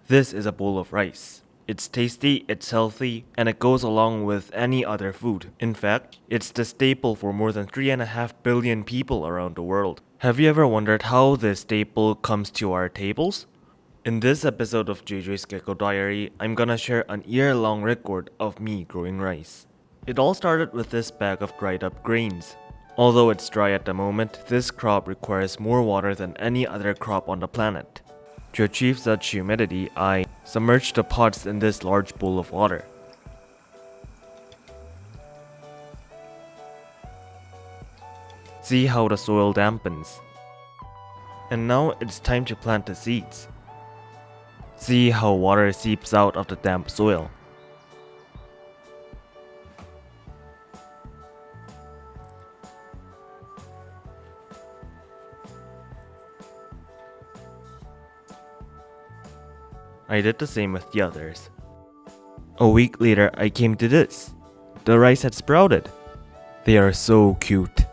This is a bowl of rice. It's tasty, it's healthy, and it goes along with any other food. In fact, it's the staple for more than 3.5 billion people around the world. Have you ever wondered how this staple comes to our tables? In this episode of JJ's Gecko Diary, I'm gonna share an year-long record of me growing rice. It all started with this bag of dried up grains. Although it's dry at the moment, this crop requires more water than any other crop on the planet. To achieve such humidity, I submerged the pods in this large bowl of water. See how the soil dampens. And now it's time to plant the seeds. See how water seeps out of the damp soil. I did the same with the others. A week later, I came to this. The rice had sprouted. They are so cute.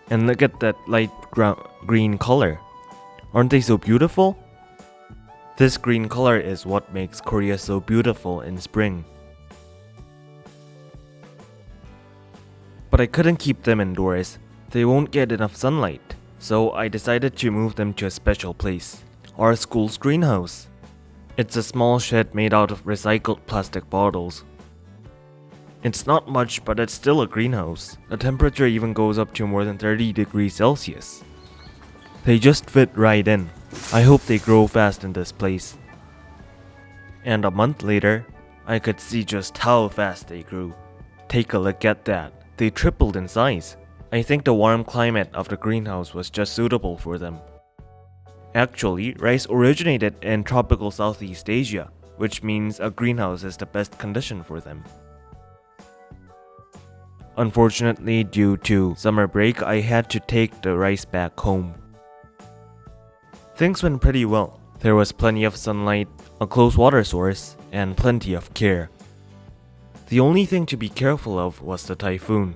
And look at that light green color. Aren't they so beautiful? This green color is what makes Korea so beautiful in spring. But I couldn't keep them indoors. They won't get enough sunlight. So I decided to move them to a special place. Our school's greenhouse. It's a small shed made out of recycled plastic bottles. It's not much, but it's still a greenhouse. The temperature even goes up to more than 30 degrees Celsius. They just fit right in. I hope they grow fast in this place. And a month later, I could see just how fast they grew. Take a look at that. They tripled in size. I think the warm climate of the greenhouse was just suitable for them. Actually, rice originated in tropical Southeast Asia, which means a greenhouse is the best condition for them. Unfortunately, due to summer break, I had to take the rice back home. Things went pretty well. There was plenty of sunlight, a close water source, and plenty of care. The only thing to be careful of was the typhoon.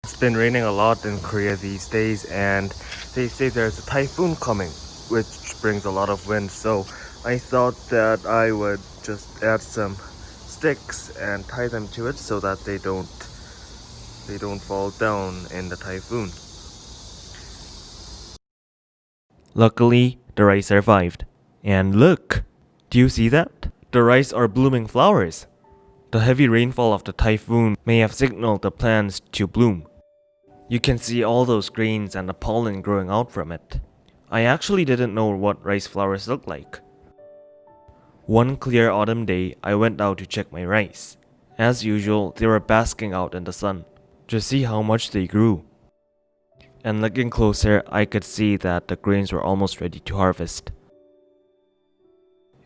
It's been raining a lot in Korea these days, and they say there's a typhoon coming, which brings a lot of wind, so I thought that I would just add some sticks and tie them to it so that they don't fall down in the typhoon. Luckily, the rice survived. And look! Do you see that? The rice are blooming flowers. The heavy rainfall of the typhoon may have signaled the plants to bloom. You can see all those grains and the pollen growing out from it. I actually didn't know what rice flowers look like. One clear autumn day, I went out to check my rice. As usual, they were basking out in the sun. Just see how much they grew. And looking closer, I could see that the grains were almost ready to harvest.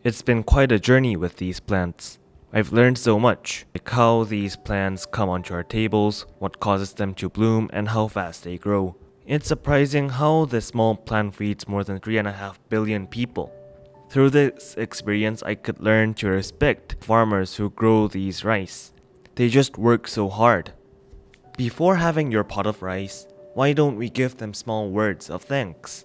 It's been quite a journey with these plants. I've learned so much, like how these plants come onto our tables, what causes them to bloom, and how fast they grow. It's surprising how this small plant feeds more than 3.5 billion people. Through this experience, I could learn to respect farmers who grow these rice. They just work so hard. Before having your pot of rice, why don't we give them small words of thanks?